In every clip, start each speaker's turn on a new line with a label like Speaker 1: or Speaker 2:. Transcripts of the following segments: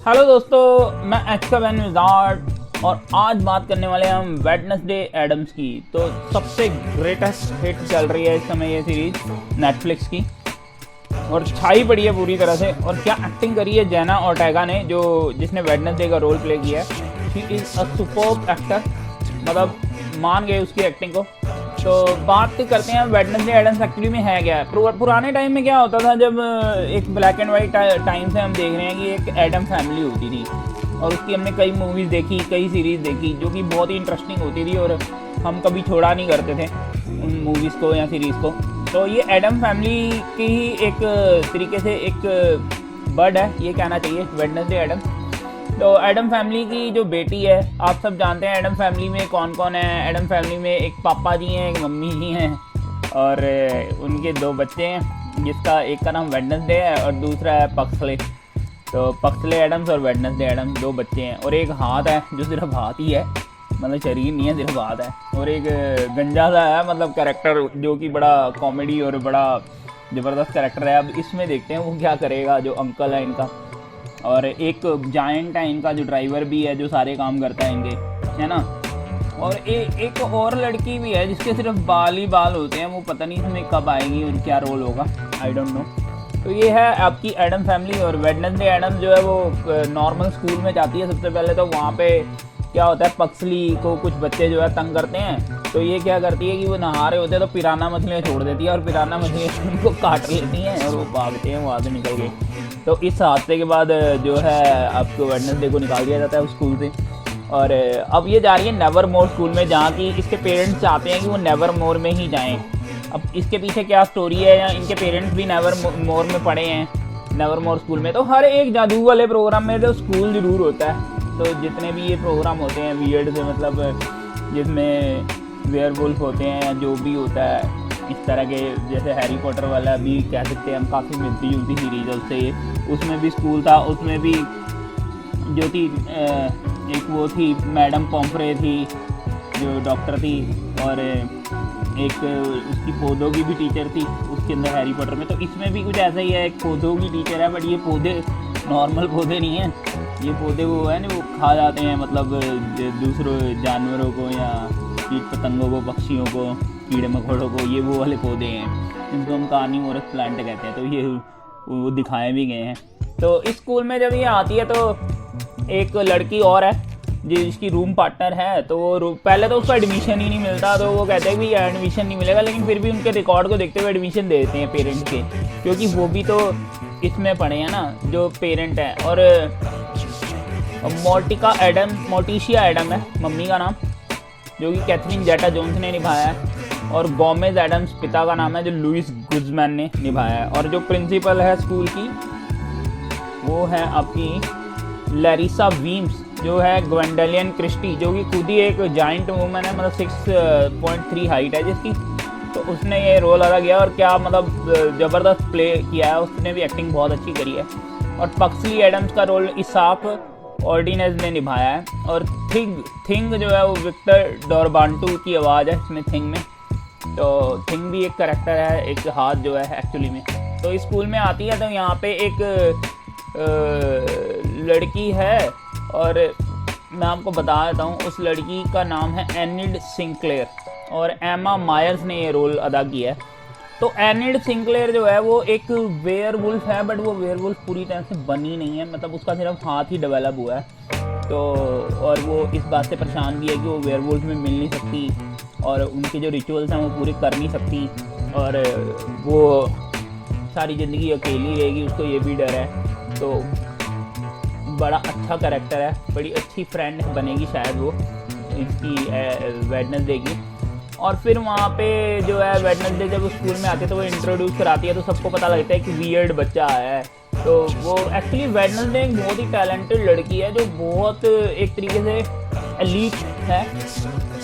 Speaker 1: Hello दोस्तों, मैं x van wizard और आज बात करने वाले हैं हम वेडनेसडे एडम्स की। तो सबसे ग्रेटेस्ट हिट चल रही है इस समय ये सीरीज नेटफ्लिक्स की और छाई पड़ी है पूरी तरह से। और क्या एक्टिंग करी है जेना ऑर्टेगा ने, जो जिसने वेडनेसडे का रोल प्ले किया है। She is a superb actor, मतलब मान गए उसकी एक्टिंग को। तो बात करते हैं वेडनेसडे एडम्स एक्चुअली में है क्या है। पुराने टाइम में क्या होता था, जब एक ब्लैक एंड वाइट टाइम से हम देख रहे हैं कि एक एडम फैमिली होती थी और उसकी हमने कई मूवीज़ देखी, कई सीरीज़ देखी जो कि बहुत ही इंटरेस्टिंग होती थी और हम कभी छोड़ा नहीं करते थे उन मूवीज़ को या सीरीज़ को। तो ये एडम फैमिली की ही एक तरीके से एक बर्ड है, ये कहना चाहिए वेडनेसडे एडम्स। तो एडम फैमिली की जो बेटी है, आप सब जानते हैं एडम फैमिली में कौन कौन है। एडम फैमिली में एक पापा जी हैं, एक मम्मी जी हैं और उनके दो बच्चे हैं, जिसका एक का नाम वेडनेसडे है और दूसरा है पक्सले। तो पक्सले एडम्स और वेडनेसडे एडम्स दो बच्चे हैं और एक हाथ है जो सिर्फ हाथ ही है, मतलब शरीर नहीं है, सिर्फ हाथ है। और एक गंजा सा है, मतलब कैरेक्टर जो कि बड़ा कॉमेडी और बड़ा ज़बरदस्त कैरेक्टर है। अब इसमें देखते हैं वो क्या करेगा, जो अंकल है इनका। और एक जायंट है इनका जो ड्राइवर भी है, जो सारे काम करता है इनके, है ना। और एक और लड़की भी है जिसके सिर्फ बाल ही बाल होते हैं, वो पता नहीं इसमें कब आएगी और क्या रोल होगा, आई डोंट नो। तो ये है आपकी एडम फैमिली। और वेडनेसडे एडम जो है वो नॉर्मल स्कूल में जाती है। सबसे पहले तो वहाँ पे क्या होता है, पक्सली को कुछ बच्चे जो है तंग करते हैं। तो ये क्या करती है कि वो नहा रहे होते हैं तो पिराना मछलियाँ छोड़ देती है और पिराना मछलियाँ उनको काट लेती हैं और वो भागते हैं वहाँ से निकल के। तो इस हादसे के बाद जो है आपको वेडनेसडे को निकाल दिया जाता है उस स्कूल से। और अब ये जा रही है नेवर मोर स्कूल में, जहाँ की इसके पेरेंट्स चाहते हैं कि वो नेवर मोर में ही जाएं। अब इसके पीछे क्या स्टोरी है, या इनके पेरेंट्स भी नेवर मोर में पढ़े हैं, नेवर मोर स्कूल में। तो हर एक जादू वाले प्रोग्राम में तो स्कूल ज़रूर होता है। तो जितने भी ये प्रोग्राम होते हैं वियर्ड से, मतलब जिसमें वेयरवुल्फ होते हैं या जो भी होता है इस तरह के, जैसे हैरी पॉटर वाला भी कह सकते हैं हम, काफ़ी मिलती जुलती सीरीज है उससे। उसमें भी स्कूल था, उसमें भी जो थी एक वो थी मैडम पॉम्फ्रे थी जो डॉक्टर थी, और एक उसकी पौधों की भी टीचर थी उसके अंदर हैरी पॉटर में। तो इसमें भी कुछ ऐसा ही है, एक पौधों की टीचर है, बट ये पौधे नॉर्मल पौधे नहीं हैं, ये पौधे वो है ना, वो खा जाते हैं, मतलब दूसरों जानवरों को या कीट पतंगों को, पक्षियों को, कीड़े मकोड़ों को, ये वो वाले पौधे हैं जिनको हम कार्निवोरस प्लांट कहते हैं। तो ये वो दिखाए भी गए हैं। तो इस स्कूल में जब ये आती है तो एक लड़की और है जिसकी रूम पार्टनर है। तो वो पहले तो उसको एडमिशन ही नहीं मिलता, तो वो कहते हैं कि एडमिशन नहीं मिलेगा, लेकिन फिर भी उनके रिकॉर्ड को देखते हुए एडमिशन दे देते हैं पेरेंट्स के, क्योंकि वो भी तो इसमें पढ़े हैं ना जो पेरेंट हैं। और मोर्टिशिया एडम है मम्मी का नाम, जो कि कैथरीन जेटा जोन्स ने निभाया है। और गोमेज एडम्स पिता का नाम है, जो लुइस गुज़मैन ने निभाया है। और जो प्रिंसिपल है स्कूल की वो है आपकी लैरिसा वीम्स, जो है ग्वेंडलियन क्रिस्टी, जो कि खुद ही एक जाइंट वूमन है, मतलब 6.3 हाइट है जिसकी। तो उसने ये रोल अदा किया और क्या मतलब ज़बरदस्त प्ले किया है, उसने भी एक्टिंग बहुत अच्छी करी है। और पक्सली एडम्स का रोल इसाक ऑर्डिनेज ने निभाया है। और थिंग जो है वो विक्टर डोरबांटू की आवाज़ है इसमें थिंग में। तो थिंग भी एक करेक्टर है, एक हाथ जो है एक्चुअली में। तो इस स्कूल में आती है तो यहाँ पे एक लड़की है और मैं आपको बता देता हूँ, उस लड़की का नाम है एनिड सिंक्लेयर और एमा मायर्स ने ये रोल अदा किया है। तो एनिड सिंक्लेयर जो है वो एक वेयरवुल्फ है, बट वो वेयरवुल्फ पूरी तरह से बनी नहीं है, मतलब उसका सिर्फ हाथ ही डेवलप हुआ है। तो और वो इस बात से परेशान भी है कि वो वेयरवुल्फ में मिल नहीं सकती और उनके जो रिचुअल्स हैं वो पूरे कर नहीं सकती, और वो सारी ज़िंदगी अकेली रहेगी, उसको ये भी डर है। तो बड़ा अच्छा कैरेक्टर है, बड़ी अच्छी फ्रेंड बनेगी शायद वो इसकी वेडनेसडे की। और फिर वहाँ पे जो है वेडनेसडे जब स्कूल में आती है तो वो इंट्रोड्यूस कराती है, तो सबको पता लगता है कि वियर्ड बच्चा आया है। तो वो एक्चुअली वेडनेसडे एक बहुत ही टैलेंटेड लड़की है, जो बहुत एक तरीके से एलीट है,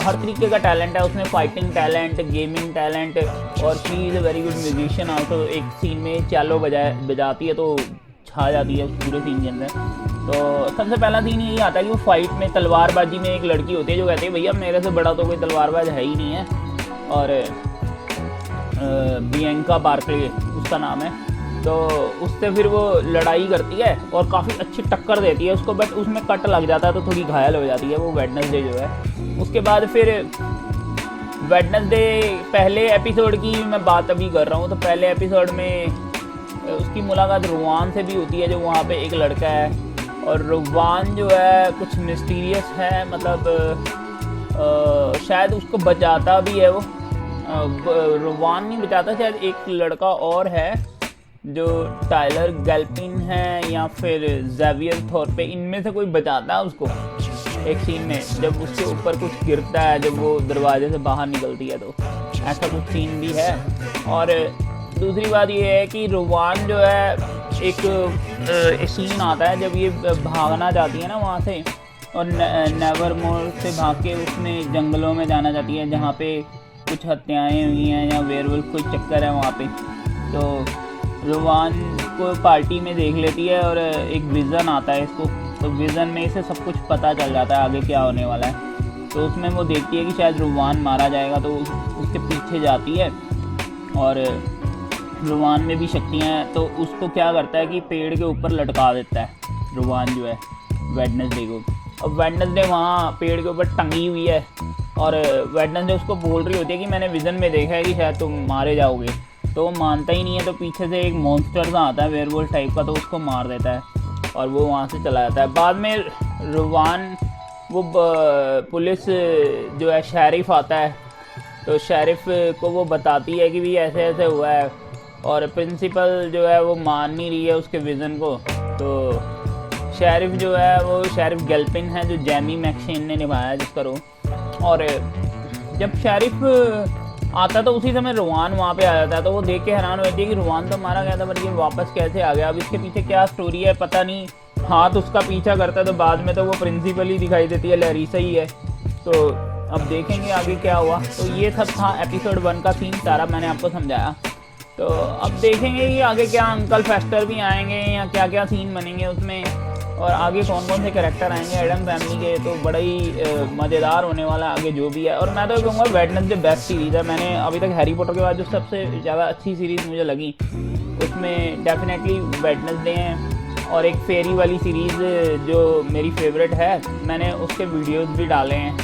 Speaker 1: हर तरीके का टैलेंट है उसमें, फाइटिंग टैलेंट, गेमिंग टैलेंट, और she is a very good musician also. एक सीन में चैलो बजाती है तो छा जाती है उस पूरे सीन के अंदर। तो सबसे पहला सीन यही आता है कि वो फाइट में तलवारबाजी में एक लड़की होती है जो कहती है भैया मेरे से बड़ा तो कोई तलवारबाज है ही नहीं है। और बियंका बार्कले उसका नाम है, तो उससे फिर वो लड़ाई करती है और काफ़ी अच्छी टक्कर देती है उसको, बट उसमें कट लग जाता है तो थोड़ी घायल हो जाती है वो वेडनेसडे जो है। उसके बाद फिर वेडनेसडे पहले एपिसोड की मैं बात अभी कर रहा हूँ, तो पहले एपिसोड में उसकी मुलाकात रुवान से भी होती है, जो वहाँ पे एक लड़का है। और रुवान जो है कुछ मिस्टीरियस है, मतलब शायद उसको बचाता भी है वो, रुवान नहीं बचाता, शायद एक लड़का और है जो टाइलर गैल्पिन है या फिर ज़ेवियर थॉर्पे, इनमें से कोई बचाता है उसको एक सीन में, जब उसके ऊपर कुछ गिरता है, जब वो दरवाजे से बाहर निकलती है, तो ऐसा कुछ सीन भी है। और दूसरी बात ये है कि रुवान जो है एक सीन आता है जब ये भागना चाहती है ना वहाँ से, और नेवरमोर से भाग के उसने जंगलों में जाना चाहती है जहाँ पे कुछ हत्याएं हुई हैं या वेयरवुल्फ कोई चक्कर है वहाँ पे। तो रुवान को पार्टी में देख लेती है और एक विज़न आता है इसको, तो विज़न में इसे सब कुछ पता चल जाता है आगे क्या होने वाला है। तो उसमें वो देखती है कि शायद रुवान मारा जाएगा, तो उसके पीछे जाती है। और रुवान में भी शक्तियाँ हैं, तो उसको क्या करता है कि पेड़ के ऊपर लटका देता है रुवान जो है वेडनेसडे को। अब वेडनेसडे वहाँ पेड़ के ऊपर टंगी हुई है और वेडनेसडे उसको बोल रही होती है कि मैंने विज़न में देखा है कि शायद तुम मारे जाओगे, तो वो मानता ही नहीं है। तो पीछे से एक मॉन्स्टर सा आता है वेयरवुल्फ टाइप का, तो उसको मार देता है और वो वहाँ से चला जाता है। बाद में रुवान वो पुलिस जो है शेरिफ आता है, तो शेरिफ को वो बताती है कि भी ऐसे ऐसे हुआ है, और प्रिंसिपल जो है वो मान नहीं रही है उसके विज़न को। तो शेरिफ जो है वो शेरिफ गैल्पिन है, जो जैमी मैक्सेन ने निभाया जिसका रोल। और जब शेरिफ आता तो उसी समय रुवान वहाँ पे आ जाता है, तो वो देख के हैरान हो जाती है कि रुवान तो मारा गया था पर ये वापस कैसे आ गया। अब इसके पीछे क्या स्टोरी है पता नहीं। हाथ उसका पीछा करता है, तो बाद में तो वो प्रिंसिपल ही दिखाई देती है, लैरिसा ही है। तो अब देखेंगे आगे क्या हुआ। तो ये सब था एपिसोड 1 का सीन, सारा मैंने आपको समझाया। तो अब देखेंगे कि आगे क्या अंकल फेस्टर भी आएंगे या क्या क्या सीन बनेंगे उसमें, और आगे कौन कौन से कैरेक्टर आएंगे एडम फैमिली के। तो बड़ा ही मज़ेदार होने वाला आगे जो भी है। और मैं तो कहूँगा वेडनेसडे बेस्ट सीरीज़ है। मैंने अभी तक हैरी पॉटर के बाद जो सबसे ज़्यादा अच्छी सीरीज़ मुझे लगी उसमें डेफिनेटली वेडनेसडे हैं। और एक फेरी वाली सीरीज़ जो मेरी फेवरेट है, मैंने उसके वीडियोज़ भी डाले हैं,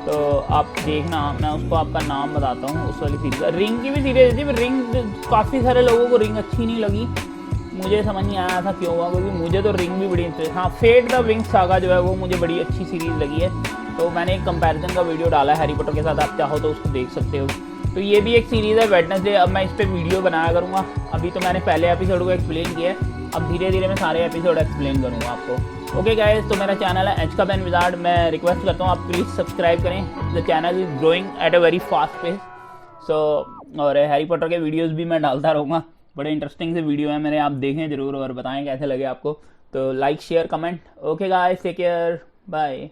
Speaker 1: तो आप देखना। मैं उसको आपका नाम बताता हूँ उस वाली सीरीज़ का। रिंग की भी सीरीज़ थी, रिंग काफ़ी सारे लोगों को रिंग अच्छी नहीं लगी, मुझे समझ नहीं आया था क्यों हुआ, क्योंकि मुझे तो रिंग भी बड़ी इंटरेस्ट। हाँ, फेट द विंग्स सागा जो है वो मुझे बड़ी अच्छी सीरीज़ लगी है, तो मैंने एक कंपैरिजन का वीडियो डाला है हैरी पॉटर के साथ, आप चाहो तो उसको देख सकते हो। तो ये भी एक सीरीज़ है वेडनेसडे। अब मैं इस पर वीडियो बनाया करूँगा। अभी तो मैंने पहले एपिसोड को एक्सप्लेन किया है, अब धीरे धीरे मैं सारे एपिसोड एक्सप्लेन करूँगा आपको। ओके गाइस, तो मेरा चैनल है एच का पेन विजार्ड। मैं रिक्वेस्ट करता हूँ आप प्लीज़ सब्सक्राइब करें। The channel is growing at a very fast pace. So और हैरी पॉटर के वीडियोज़ भी मैं डालता रहूँगा, बड़े इंटरेस्टिंग से वीडियो है मेरे, आप देखें ज़रूर और बताएं कैसे लगे आपको। तो like share comment. Okay guys, take care, bye.